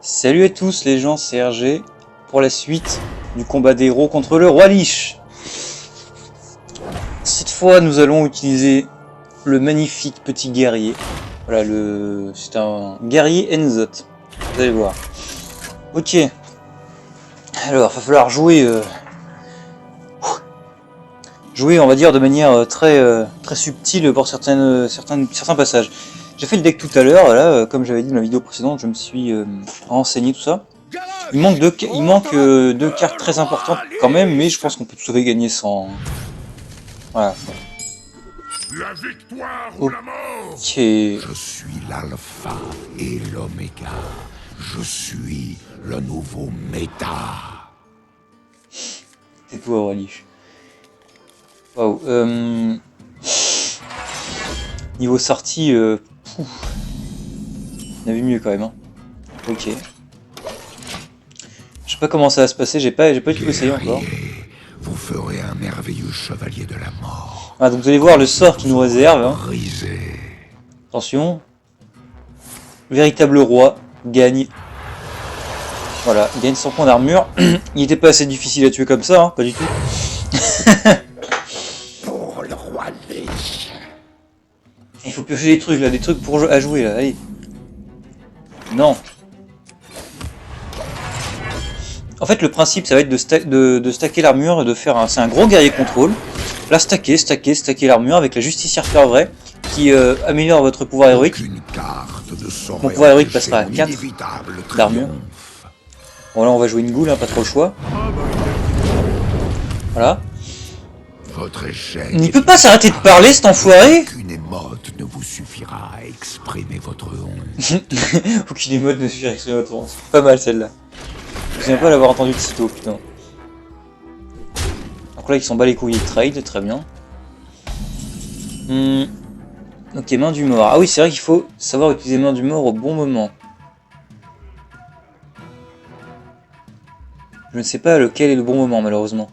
Salut à tous les gens, c'est RG pour la suite du combat des héros contre le roi Lich. Cette fois nous allons utiliser le magnifique petit guerrier. Voilà, c'est un guerrier Enzot, vous allez voir. Ok, alors il va falloir jouer, on va dire de manière très subtile pour certains passages. J'ai fait le deck tout à l'heure, voilà, comme j'avais dit dans la vidéo précédente, je me suis renseigné tout ça. Il manque deux cartes très importantes quand même, mais je pense qu'on peut tout à fait gagner sans. Voilà. La victoire ou la mort. Ok. Je suis l'alpha et l'oméga. Je suis le nouveau méta. C'est toi, Aurélie. Waouh. Niveau sortie, on a vu mieux quand même. Hein. Ok. Je sais pas comment ça va se passer, j'ai pas du tout essayé encore. Vous ferez un merveilleux chevalier de la mort. Ah, donc vous allez voir le sort qui nous réserve. Hein. Brisé. Attention. Véritable roi gagne. Voilà, il gagne 100 points d'armure. Il était pas assez difficile à tuer comme ça, hein, pas du tout. Pour le roi Lich. Il faut piocher des trucs là, des trucs à jouer là, allez. Non. En fait, le principe, ça va être de stacker l'armure, de faire c'est un gros guerrier contrôle. Là, stacker l'armure avec la justicière fervraie qui améliore votre pouvoir héroïque. Mon pouvoir héroïque passera à 4 d'armure. Bon, là, on va jouer une goule, hein, pas trop le choix. Voilà. Votre échec. Il peut pas s'arrêter de parler, cet enfoiré. Aucune émote ne vous suffira à exprimer votre honte. Aucune émote ne suffira à exprimer votre honte. C'est pas mal celle-là. Je me souviens pas l'avoir entendu de sitôt, putain. Donc là, ils s'en bat les couilles de trade, très bien. Ok, main du mort. Ah oui, c'est vrai qu'il faut savoir utiliser main du mort au bon moment. Je ne sais pas lequel est le bon moment, malheureusement.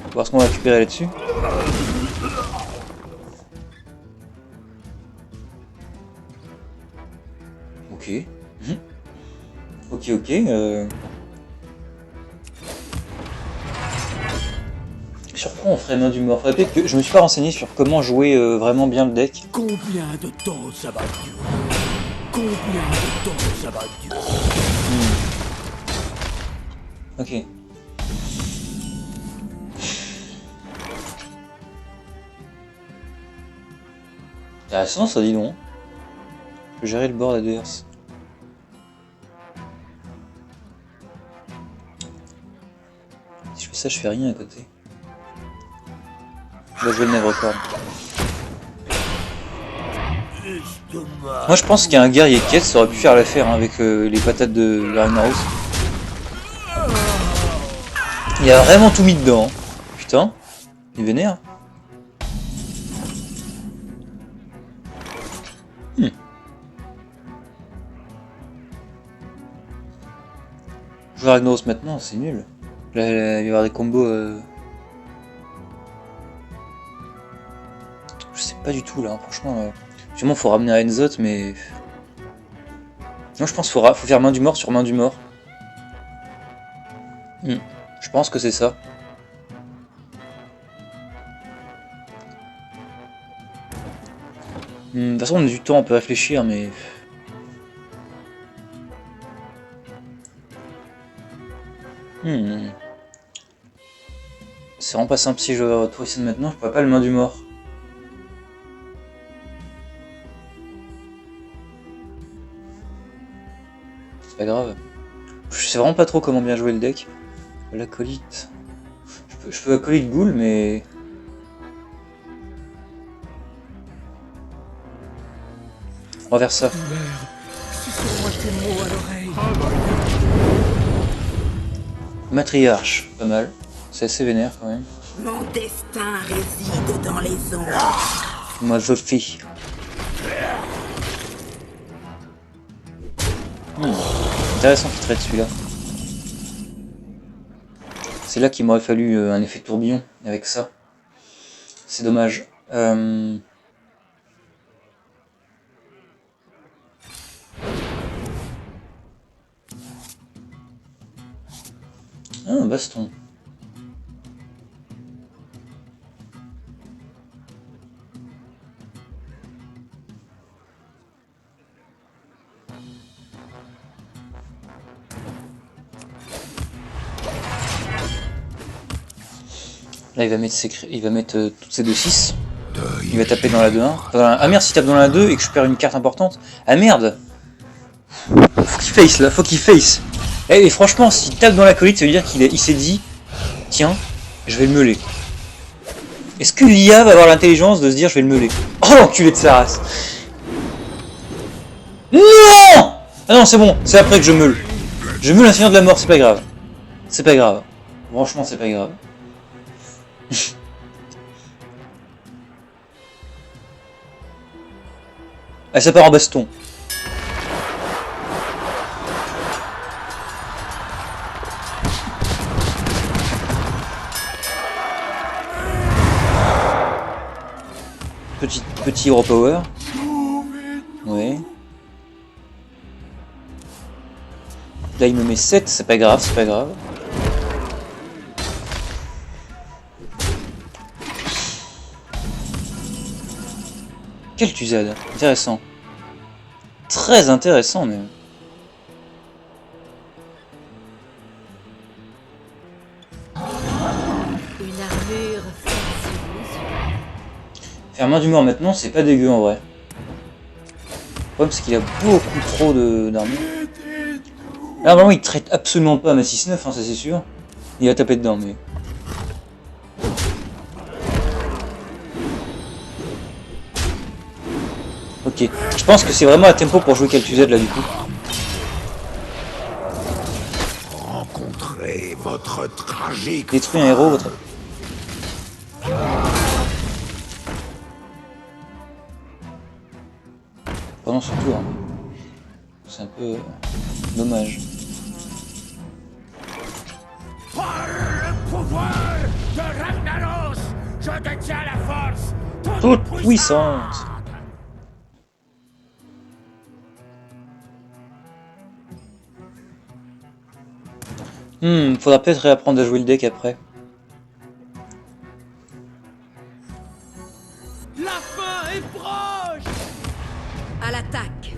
On va voir ce qu'on va récupérer là-dessus. Ok. Ok. Sur quoi on ferait main du mort? Faudrait peut-être que je me suis pas renseigné sur comment jouer vraiment bien le deck. Combien de temps ça va durer? Combien de temps ça va durer? Ok. Intéressant ça, dis donc. Je peux gérer le board adverse. Si je fais ça, je fais rien à côté. Je dois jouer le Never Record. Moi je pense qu'un guerrier quête ça aurait pu faire l'affaire hein, avec les patates de Ragnaros. Il a vraiment tout mis dedans. Hein. Putain, il est vénère. Jouer Ragnaros maintenant, c'est nul. Là, il va y avoir des combos. Je sais pas du tout là, franchement. Sûrement faut ramener à Enzot, mais. Non, je pense qu'il faut faire main du mort sur main du mort. Je pense que c'est ça. De toute façon, on a du temps, on peut réfléchir, mais. C'est vraiment pas simple si je veux retrouver ça maintenant, je pourrais pas le main du mort. C'est pas grave. Je sais vraiment pas trop comment bien jouer le deck. L'acolyte. Je peux acolyte Ghoul, mais. On va vers ça. Matriarche, pas mal. C'est assez vénère quand même. Mon destin réside dans les ombres. Moi je fais. Intéressant qu'il traite celui-là. C'est là qu'il m'aurait fallu un effet tourbillon avec ça. C'est dommage. un baston. Là, il va mettre, toutes ses 2-6. Il va taper dans la 2-1. Ah merde, s'il tape dans la 2 et que je perds une carte importante. Ah merde! Faut qu'il face là, faut qu'il face. Et franchement, s'il tape dans la colite, ça veut dire qu'il s'est dit, tiens, je vais le meuler. Est-ce que l'IA va avoir l'intelligence de se dire, je vais le meuler? Oh l'enculé de sa race! Non! Ah non, c'est bon, c'est après que je meule. Je meule un seigneur de la mort, c'est pas grave. C'est pas grave. Franchement, c'est pas grave. Ah, ça part en baston. Petit hero power. Ouais. Là il me met 7, c'est pas grave, c'est pas grave. Quel Tuzade, intéressant. Très intéressant même. Une armure Faire main du mort maintenant, c'est pas dégueu en vrai. Le problème c'est qu'il a beaucoup trop d'armure. Là vraiment il traite absolument pas ma 6-9, hein, ça c'est sûr. Il va taper dedans mais... Ok, je pense que c'est vraiment à tempo pour jouer Kel'Thuzad là du coup. Rencontrez votre tragique. Détruit un héros, votre... Pendant son tour. Hein. C'est un peu... dommage. Par le pouvoir de Ragnaros, je détiens la force Toute puissante. Faudra peut-être réapprendre à jouer le deck après. La fin est proche. à l'attaque.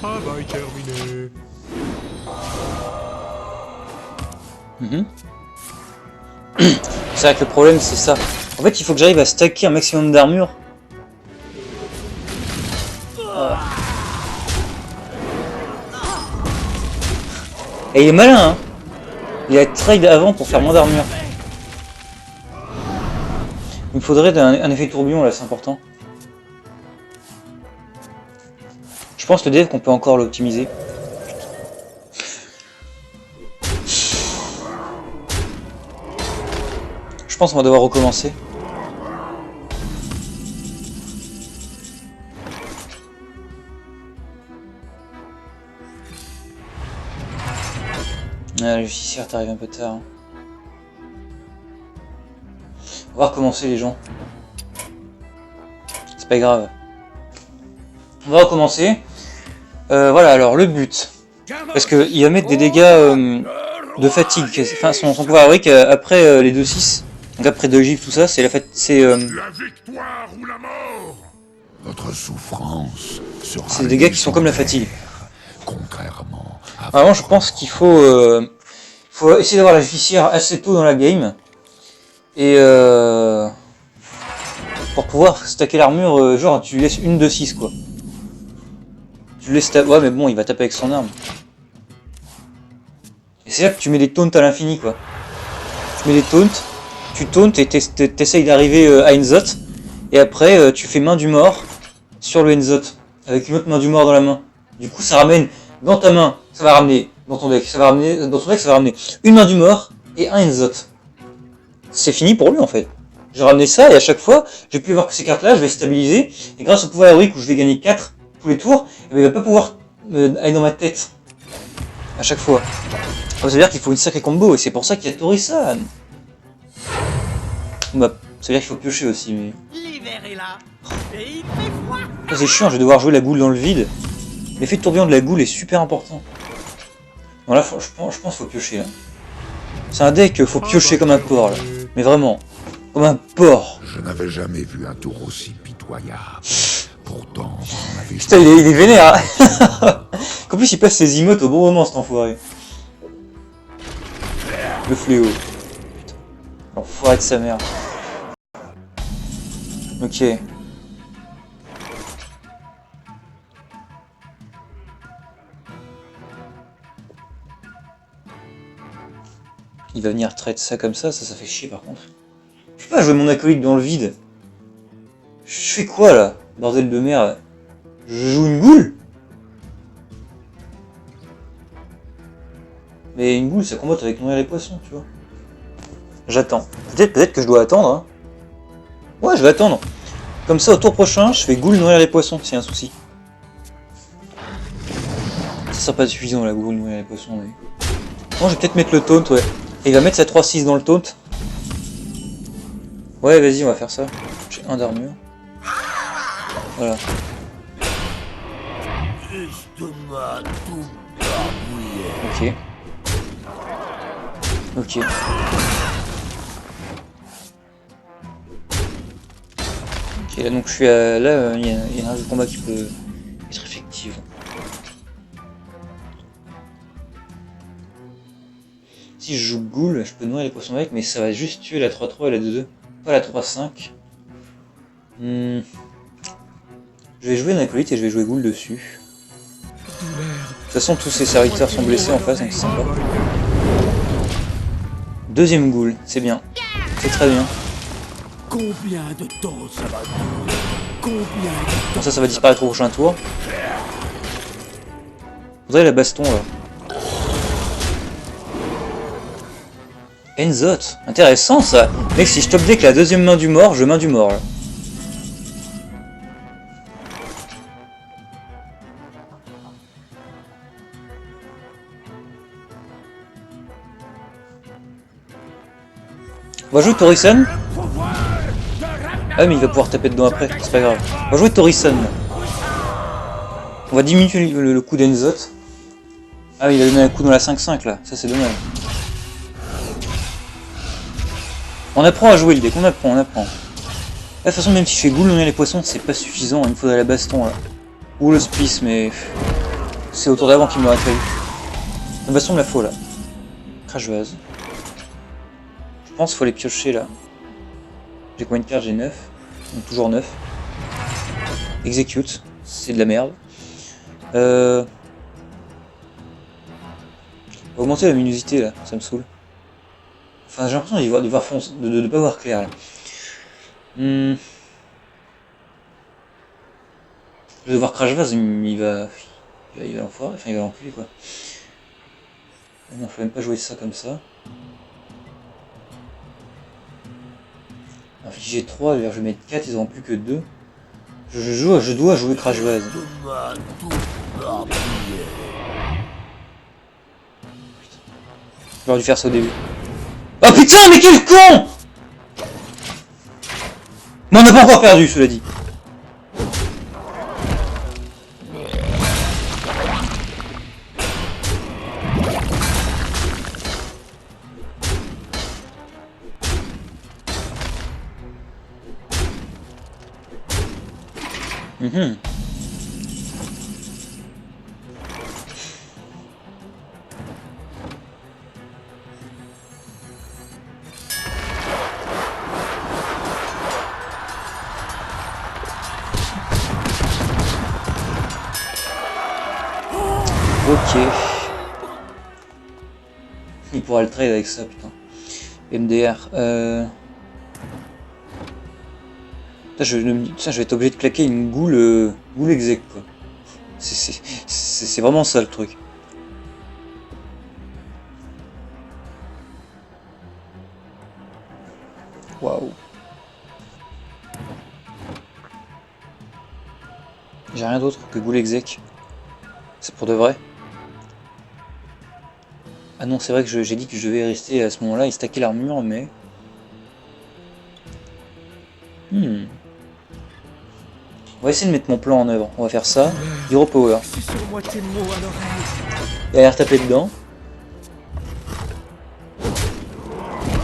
Travail terminé. C'est vrai que le problème c'est ça. En fait il faut que j'arrive à stacker un maximum d'armure. Et il est malin hein. Il a trade avant pour faire moins d'armure. Il me faudrait un effet tourbillon là, c'est important. Je pense le dev qu'on peut encore l'optimiser. Je pense qu'on va devoir recommencer. Ah, le justicière t'arrive un peu tard. Hein. On va recommencer les gens. C'est pas grave. On va recommencer. Voilà, alors le but. Parce qu'il va mettre des dégâts de fatigue. Enfin, son pouvoir héroïque après les 2-6. Donc après 2 gifs, tout ça, c'est la fatigue. C'est La victoire ou la mort. Votre souffrance sera. des dégâts qui sont comme la fatigue. Contrairement à. Vraiment, je pense qu'il faut essayer d'avoir la justicière assez tôt dans la game. Et pour pouvoir stacker l'armure, genre tu laisses une de 6 quoi. Tu laisses ouais mais bon il va taper avec son arme. Et c'est là que tu mets des taunts à l'infini quoi. Tu mets des taunts, tu tauntes et t'essayes d'arriver à Enzot. Et après tu fais main du mort sur le Enzot. Avec une autre main du mort dans la main. Du coup ça ramène dans ta main, ça va ramener dans ton deck, ça va ramener une main du mort et un Enzot. C'est fini pour lui en fait. J'ai ramené ça et à chaque fois, je vais plus voir que ces cartes là, je vais stabiliser. Et grâce au pouvoir héroïque où je vais gagner 4 tous les tours, et il va pas pouvoir aller dans ma tête. À chaque fois. Ça veut dire qu'il faut une sacrée combo et c'est pour ça qu'il y a Tori-san. Bah, ça veut dire qu'il faut piocher aussi mais... L'hiver est là. Et il fait froid. Ça c'est chiant, je vais devoir jouer la goule dans le vide. L'effet de tourbillon de la goule est super important. Bon là, je pense qu'il faut piocher là. C'est un deck, faut piocher comme un porc là. Mais vraiment, comme un porc. Je n'avais jamais vu un tour aussi pitoyable. Pourtant, on avait... Putain, il est vénère. En plus, il passe ses emotes au bon moment, cet enfoiré. Le fléau. Putain. L'enfoiré de sa mère. Ok. Il va venir traiter ça comme ça fait chier par contre. Je peux pas jouer mon acolyte dans le vide. Je fais quoi là? Bordel de merde. Je joue une boule? Mais une boule ça combatte avec nourrir les poissons, tu vois. J'attends. Peut-être que je dois attendre. Hein. Ouais, je vais attendre. Comme ça, au tour prochain, je fais goule nourrir les poissons, s'il y a un souci. Ça sera pas suffisant la goule nourrir les poissons, mais... Bon, je vais peut-être mettre le taunt, ouais. Et il va mettre sa 3-6 dans le taunt. Ouais, vas-y, on va faire ça. J'ai 1 d'armure. Voilà. Ok. Ok. Ok, là donc je suis à... Là, il y a un jeu de combat qui peut être effectif. Si je joue Ghoul, je peux nourrir les poissons avec, mais ça va juste tuer la 3-3 et la 2-2. Pas la 3-5. Je vais jouer un acolyte et je vais jouer Ghoul dessus. De toute façon, tous ces serviteurs sont blessés en face, donc c'est sympa. Deuxième Ghoul, c'est bien. C'est très bien. Combien de temps ça va durer? Combien de temps? Bon, ça va disparaître au prochain tour. Vous avez la baston là. Enzot, intéressant ça. Mec, si je top deck la deuxième main du mort, je main du mort là. On va jouer Torisan. Ah mais il va pouvoir taper dedans après, c'est pas grave. On va jouer Torisan. On va diminuer le coup d'Enzot. Ah oui, il a donné un coup dans la 5-5 là, ça c'est dommage. On apprend à jouer le deck, on apprend. Là, de toute façon, même si je fais Ghoul nourrir les poissons, c'est pas suffisant, il me faudrait la baston là. Ou le spice, mais c'est au tour d'avant qu'il me l'aurait fallu. La baston me la faut là. Crash vase. Je pense qu'il faut les piocher là. J'ai combien de cartes? J'ai 9. Donc toujours 9. Execute, c'est de la merde. Augmenter la luminosité là, ça me saoule. Enfin, j'ai l'impression de pas voir clair là. Je vais devoir Crash Vase, il va l'enfoirer, enfin il va l'enculer quoi. Non, faut même pas jouer ça comme ça. Infliger 3, je vais mettre 4, ils auront plus que 2. Je dois jouer Crash Vase. J'aurais dû faire ça au début. Oh putain, mais quel con! Mais on n'a pas encore perdu, cela dit. Ok. Il pourra le trade avec ça, putain. MDR. Putain, je vais être obligé de claquer une goule exec, quoi. C'est vraiment ça le truc. Waouh. J'ai rien d'autre que goule exec. C'est pour de vrai. Ah non, c'est vrai que j'ai dit que je devais rester à ce moment-là et stacker l'armure, mais... On va essayer de mettre mon plan en œuvre. On va faire ça. Hero Power. Et aller taper dedans.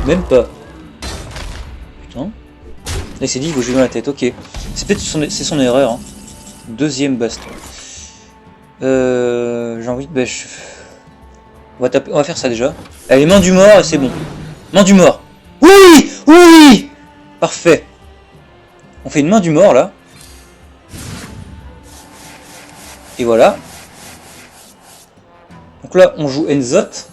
Même pas. Putain. Là il s'est dit il faut jouer dans la tête, ok. C'est peut-être son erreur. Hein. Deuxième baston. J'ai envie de... Bah, on va faire ça déjà. Allez, main du mort et c'est bon. Main du mort. Oui. Oui. Parfait. On fait une main du mort là. Et voilà. Donc là on joue Enzot.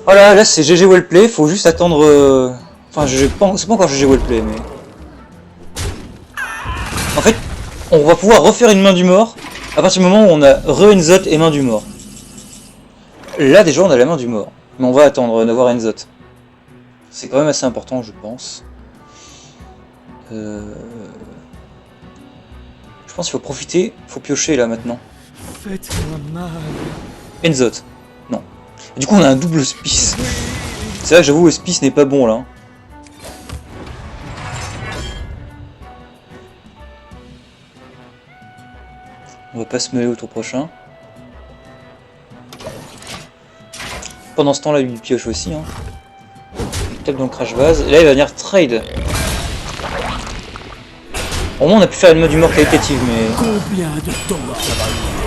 Voilà, là c'est GG Wellplay, faut juste attendre... Enfin, c'est pas encore GG Wellplay, mais... En fait, on va pouvoir refaire une main du mort à partir du moment où on a re-Enzot et main du mort. Là déjà on a la main du mort, mais on va attendre d'avoir Enzot. C'est quand même assez important je pense. Je pense qu'il faut profiter, faut piocher là maintenant. Faites-moi mal. Enzot. Non. Et du coup on a un double spice. C'est vrai que j'avoue le spice n'est pas bon là. On va pas se mêler au tour prochain. Pendant ce temps là il pioche aussi. Hein. Il tape dans le crash vase. Et là il va venir trade. Au moins on a pu faire une main du mort qualitative mais... Combien de temps ça va durer?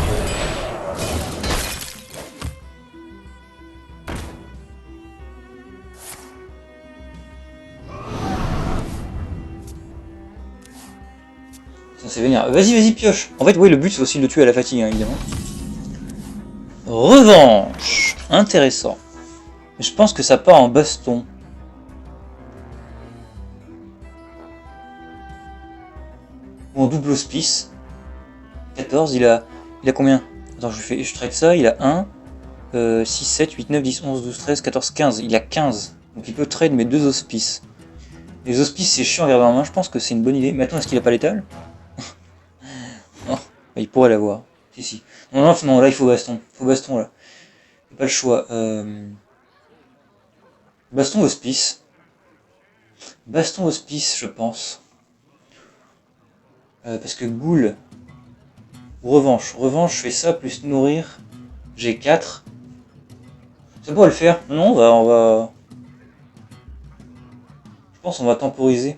C'est vénère. Vas-y, pioche. En fait, oui, le but c'est aussi de le tuer à la fatigue, hein, évidemment. Revanche. Intéressant. Je pense que ça part en baston. Ou en double hospice. 14, il a combien? Attends, je trade ça, il a 1, 6, 7, 8, 9, 10, 11, 12, 13, 14, 15. Il a 15. Donc il peut trade mes 2 hospices. Les hospices c'est chiant à garder en main, je pense que c'est une bonne idée. Mais attends, est-ce qu'il a pas l'étal? Non, il pourrait l'avoir. Si. Non, là il faut baston. Faut baston là. Il n'y a pas le choix. Baston hospice. Baston hospice, je pense. Parce que Ghoul. Revanche. Revanche, je fais ça plus nourrir. J'ai 4. Ça pourrait le faire. Non, on va... Je pense qu'on va temporiser.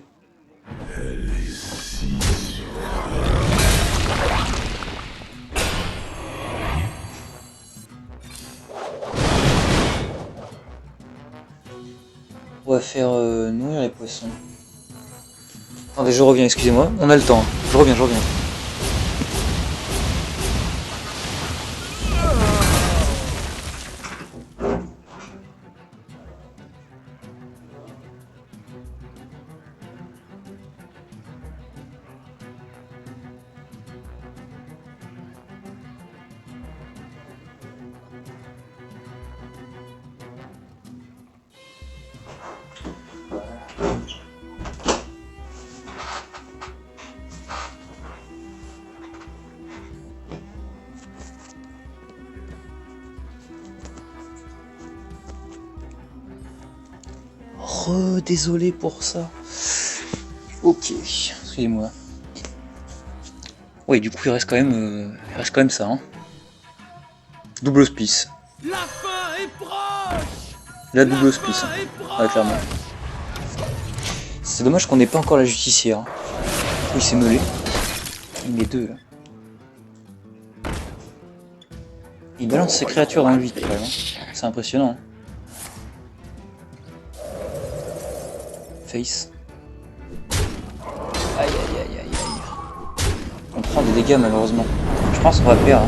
On va faire nourrir les poissons. Attendez, je reviens, excusez-moi. On a le temps. Je reviens. Désolé pour ça. Ok, excusez-moi. Oui, du coup il reste quand même ça. Hein. Double hospice. La fin est proche. La double hospice. Hein. Ouais, clairement. C'est dommage qu'on n'ait pas encore la justicière. Il s'est meulé. Il est deux là. Il balance ses créatures dans le vide quand même. Hein. C'est impressionnant. Face. Aïe. On prend des dégâts malheureusement. Je pense qu'on va perdre.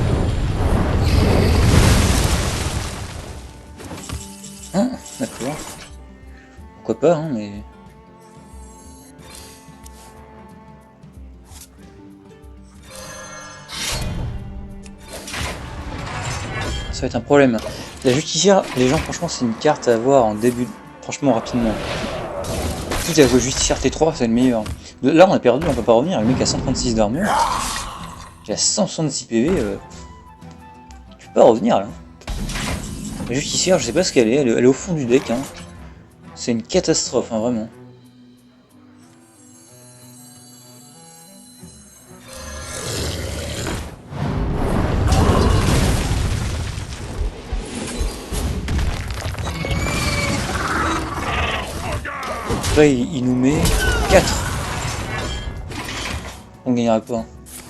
Hein, d'accord. Pourquoi pas, hein, mais... Ça va être un problème. La justicière, les gens, franchement, c'est une carte à avoir en début, franchement, rapidement. Tout à jouer justicière T3, c'est le meilleur. Là, on a perdu, on peut pas revenir. Le mec a 136 d'armure. Il a 166 PV. Tu peux pas revenir là. La justicière, je sais pas ce qu'elle est. Elle est au fond du deck. Hein. C'est une catastrophe, hein, vraiment. Là, il nous met 4. On gagnera pas. Hein.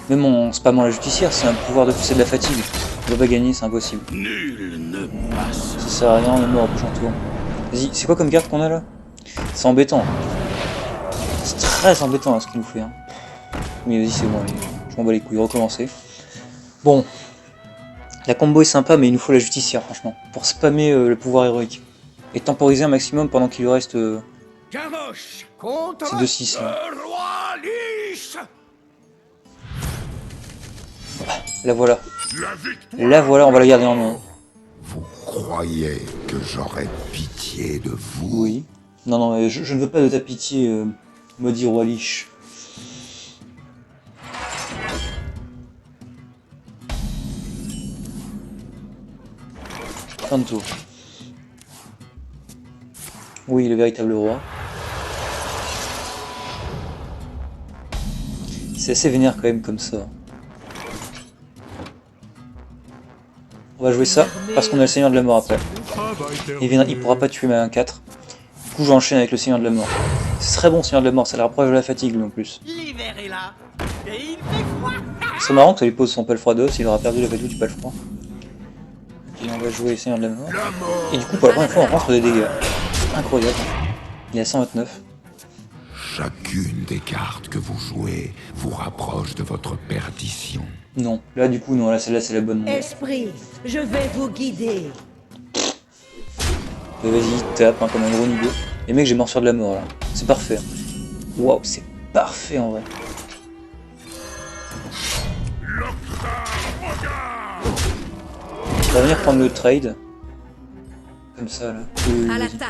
Même en spammant la justicière, c'est un pouvoir de c'est de la fatigue. On va pas gagner, c'est impossible. Nul ne passe. Ça sert à rien, on est mort au prochain tour. Vas-y, c'est quoi comme carte qu'on a là? C'est embêtant. C'est très embêtant là, ce qu'il nous fait. Hein. Mais vas-y, c'est bon, allez. Je m'en bats les couilles, recommencer. Bon. La combo est sympa, mais il nous faut la justicière, franchement. Pour spammer le pouvoir héroïque. Et temporiser un maximum pendant qu'il lui reste... Camoche contre c'est 2-6 là. le roi Lich. La voilà. La victoire. La voilà, on va la garder en main. Vous croyez que j'aurais pitié de vous? Oui. Non, non, je ne veux pas de ta pitié, maudit roi Lich. Fin de tour. Oui, le véritable roi. C'est assez vénère quand même comme ça. On va jouer ça parce qu'on a le Seigneur de la Mort après. Il pourra pas tuer ma 1-4. Du coup j'enchaîne avec le Seigneur de la Mort. C'est très bon Seigneur de la Mort, ça le rapproche de la fatigue lui en plus. L'hiver est là. Et il fait froid. C'est marrant que ça lui pose son palfrados, il aura perdu la fatigue du palfroid. Ok, on va jouer Seigneur de la Mort. Et du coup pour la première fois on rentre des dégâts. Incroyable. Il est à 129. Chacune des cartes que vous jouez vous rapproche de votre perdition. Non, là du coup non, là celle-là c'est la bonne. Esprit, je vais vous guider. Et vas-y, tape hein, comme un gros niveau. Et mec, j'ai morsure de la mort là. C'est parfait. Waouh, c'est parfait en vrai. On va venir prendre le trade. Comme ça là. À l'attaque.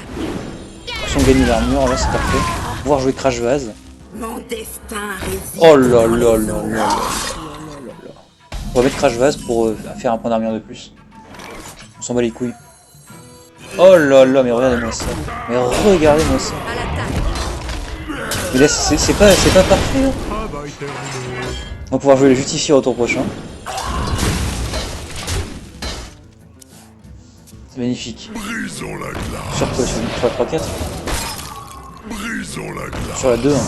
Si on gagne l'armure, là c'est parfait. Pouvoir jouer Crash Vase. Mon destin réside. Oh là là là là là. On va mettre Crash Vase pour faire un point d'armure de plus. On s'en bat les couilles. Oh là là, mais regardez-moi ça. Mais regardez-moi ça. À l'attaque. Mais là, c'est pas parfait. Hein. On va pouvoir jouer le justifier au tour prochain. C'est magnifique. Brisons la glace. Sur quoi? Sur la 3-4? Brisons la glace. Sur la 2 hein.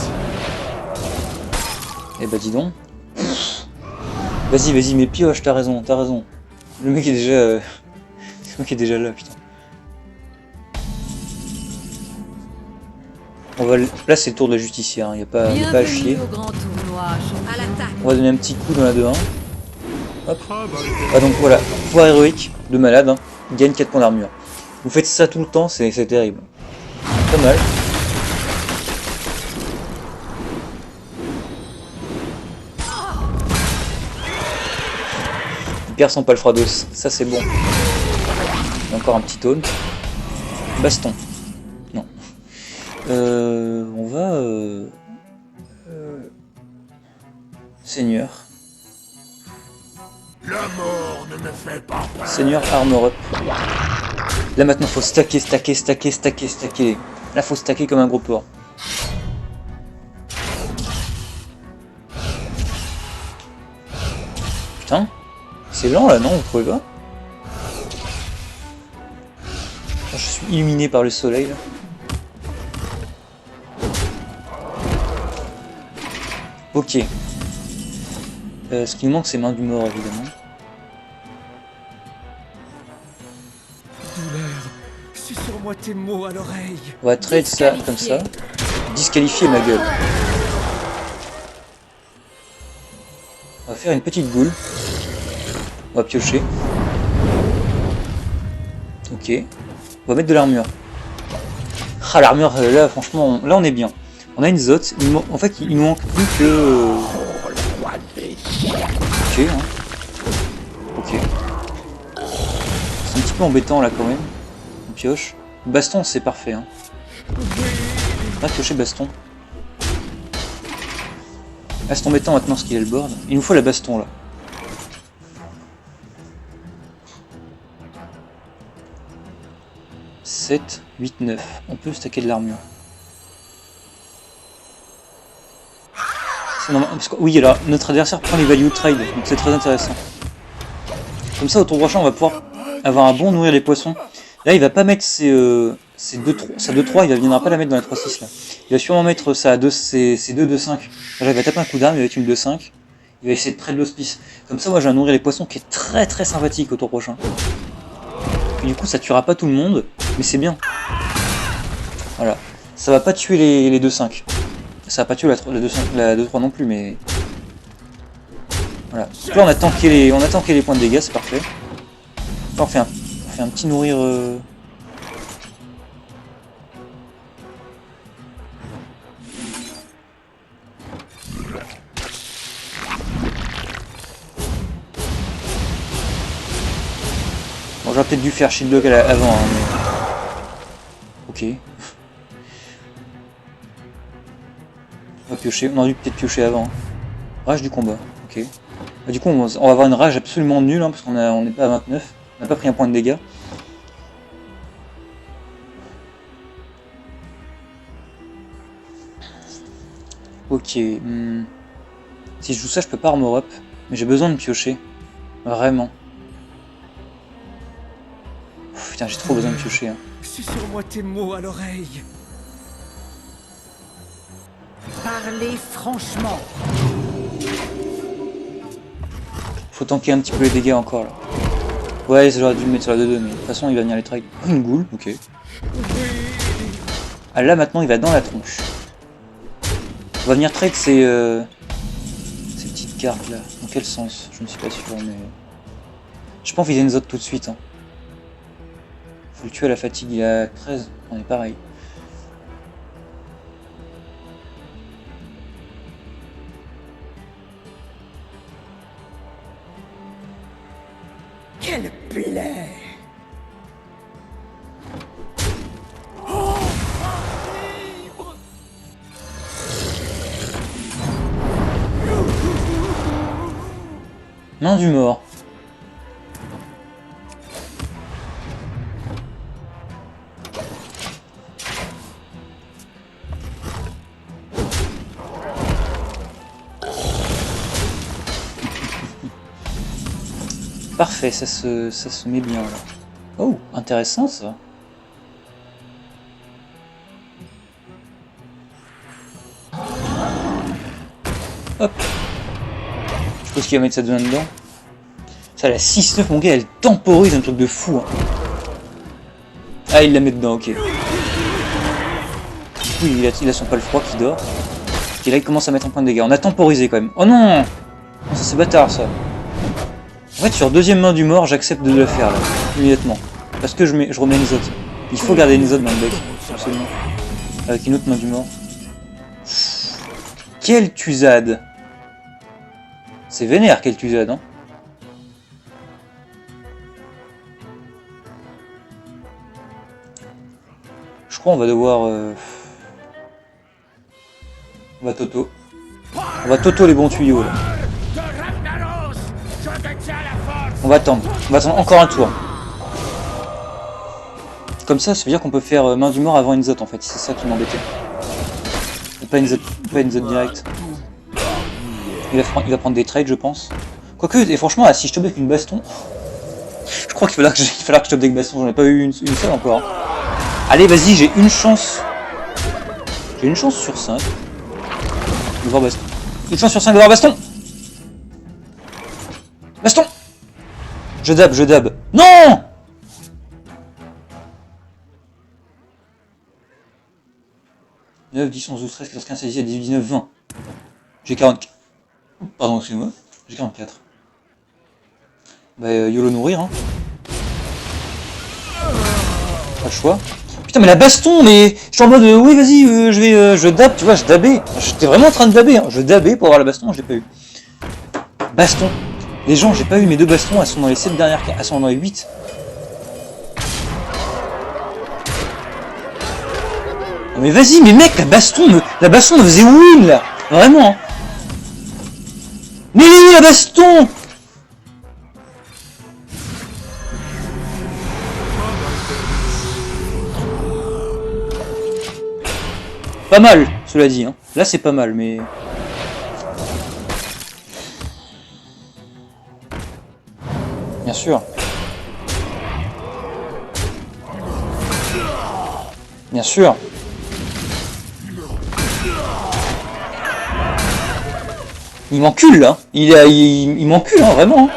Eh bah dis donc. Vas-y, vas-y, mais pioche, t'as raison, t'as raison. Le mec est déjà... le mec est déjà là, putain. On va... Là c'est le tour de la justicière, hein. y a pas à chier. Au grand tournoi, À l'attaque. On va donner un petit coup dans la 2-1. Hop. Ah donc voilà, pouvoir héroïque de malade, hein. Il gagne 4 points d'armure. Vous faites ça tout le temps, c'est terrible. Pas mal. Il perd son palfrados, ça c'est bon. Et encore un petit taunt. Baston. Non. On va... Seigneur. La mort ne me fait pas peur. Seigneur Armor Up. Là maintenant faut stacker, stacker, stacker, stacker, stacker. Là faut stacker comme un gros porc. Putain. C'est lent là, non? Vous trouvez pas? Je suis illuminé par le soleil là. Ok. Ce qui nous manque c'est main du mort évidemment. Douleur, c'est sur moi tes mots à l'oreille. On va trade ça comme ça. Disqualifier ma gueule. On va faire une petite boule. On va piocher. Ok. On va mettre de l'armure. Ah l'armure là franchement là on est bien. On a une Zot. En fait il nous manque plus que... Ok hein. Ok. C'est un petit peu embêtant là quand même. On pioche. Baston c'est parfait hein. On va piocher baston. Ah c'est embêtant maintenant ce qu'il a le board. Il nous faut la baston là. « 7, 8, 9. On peut stacker de l'armure. Parce que, oui, alors, notre adversaire prend les value trade, donc c'est très intéressant. Comme ça, au tour prochain, on va pouvoir avoir un bon nourrir les poissons. Là, il va pas mettre ses Sa 2-3, il viendra pas la mettre dans la 3-6 là. Il va sûrement mettre ses 2-2-5. Là, il va taper un coup d'arme, il va mettre une 2-5. Il va essayer de trade l'hospice. Comme ça, moi, je vais nourrir les poissons qui est très très sympathique au tour prochain. Et du coup, ça tuera pas tout le monde, mais c'est bien. Voilà. Ça va pas tuer les 2-5. Ça va pas tuer la 2-3 non plus, mais... Voilà. Donc là, on a tanké les points de dégâts, c'est parfait. Là, on fait un petit nourrir... Bon, j'aurais peut-être dû faire shield block avant, hein, mais... Ok. On va piocher, on aurait dû peut-être piocher avant. Rage du combat, ok. Bah, du coup, on va avoir une rage absolument nulle, hein, parce on n'est pas à 29. On n'a pas pris un point de dégâts. Ok. Si je joue ça, je peux pas armor up. Mais j'ai besoin de piocher. Vraiment. Pff, putain, j'ai trop besoin de piocher. Hein. Susurre-moi tes mots à l'oreille. Parlez franchement. Faut tanker un petit peu les dégâts encore là. Ouais, j'aurais dû le mettre sur la 2-2, mais de toute façon il va venir les trades. Une goule, ok. Ah là maintenant il va dans la tronche. On va venir trade ces petites cartes là. Dans quel sens? Je ne suis pas sûr, mais... Je pense qu'il y a une zone tout de suite. Hein. Faut le tuer à la fatigue, il a 13. On est pareil. Quelle plaie! Main du mort. Parfait, ça se met bien là. Oh, intéressant ça. Hop. Je suppose qu'il va mettre sa zone dedans. Ça, la 6-9, mon gars, elle temporise un truc de fou. Hein. Ah, il la met dedans, ok. Du coup, il a son palefroid qui dort. Et là, il commence à mettre un point de dégâts. On a temporisé quand même. Oh non! Non, ça c'est bâtard ça. En fait, sur deuxième main du mort, j'accepte de le faire là, immédiatement. Parce que je remets une autres. Il faut garder une autres dans le deck, absolument. Avec une autre main du mort. Quelle tusade! C'est vénère, quelle tusade, hein? Je crois qu'on va devoir... On va Toto. On va Toto les bons tuyaux là. On va attendre encore un tour. Comme ça veut dire qu'on peut faire main du mort avant Inzot en fait, c'est ça qui m'embêtait. Pas Inzot direct. Il va prendre des trades je pense. Quoique, et franchement, si je top avec une baston... Je crois qu'il va falloir que je top avec baston, j'en ai pas eu une seule encore. Allez vas-y, j'ai une chance. J'ai une chance sur 5. De voir baston. Une chance sur 5 de voir baston. Baston. Je dab. Non! « 9, 10, 11, 12, 13, 14, 15, 16, 17, 18, 19, 20. J'ai 44. Pardon, excusez-moi. J'ai 44. Bah, YOLO nourrir, hein. Pas le choix. Putain, mais la baston, mais... Je suis en mode, oui, vas-y, je dab, tu vois, je dabais. J'étais vraiment en train de dabber, hein. Je dabais pour avoir la baston, je l'ai pas eu. Baston. Les gens, j'ai pas eu mes deux bastons, elles sont dans les 7 dernières cartes, elles sont dans les 8. Oh, mais vas-y, mais mec, la baston me faisait win là, vraiment. Hein. Mais la baston. Pas mal, cela dit. Hein. Là, c'est pas mal, mais... Bien sûr. Bien sûr. Il m'encule là. Il m'encule hein, vraiment.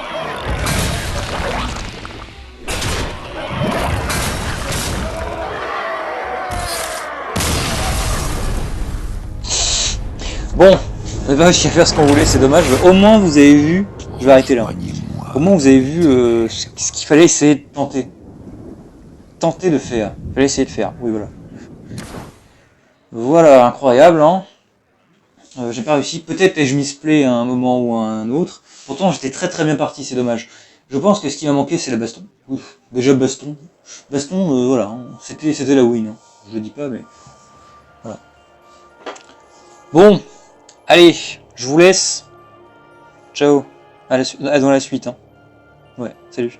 Bon, on n'a pas réussi à faire ce qu'on voulait, c'est dommage. Au moins vous avez vu. Je vais arrêter là. Soignez-moi. Au moins vous avez vu ce qu'il fallait essayer de tenter. Tenter de faire. Il fallait essayer de faire. Oui voilà. Voilà, incroyable hein. J'ai pas réussi. Peut-être ai-je misplay à un moment ou à un autre. Pourtant j'étais très bien parti, c'est dommage. Je pense que ce qui m'a manqué c'est la baston. Ouf, déjà baston. Baston, voilà, hein. C'était la win. Hein. Je le dis pas mais. Voilà. Bon, allez, je vous laisse. Ciao. À dans la suite. Hein. Ouais, salut.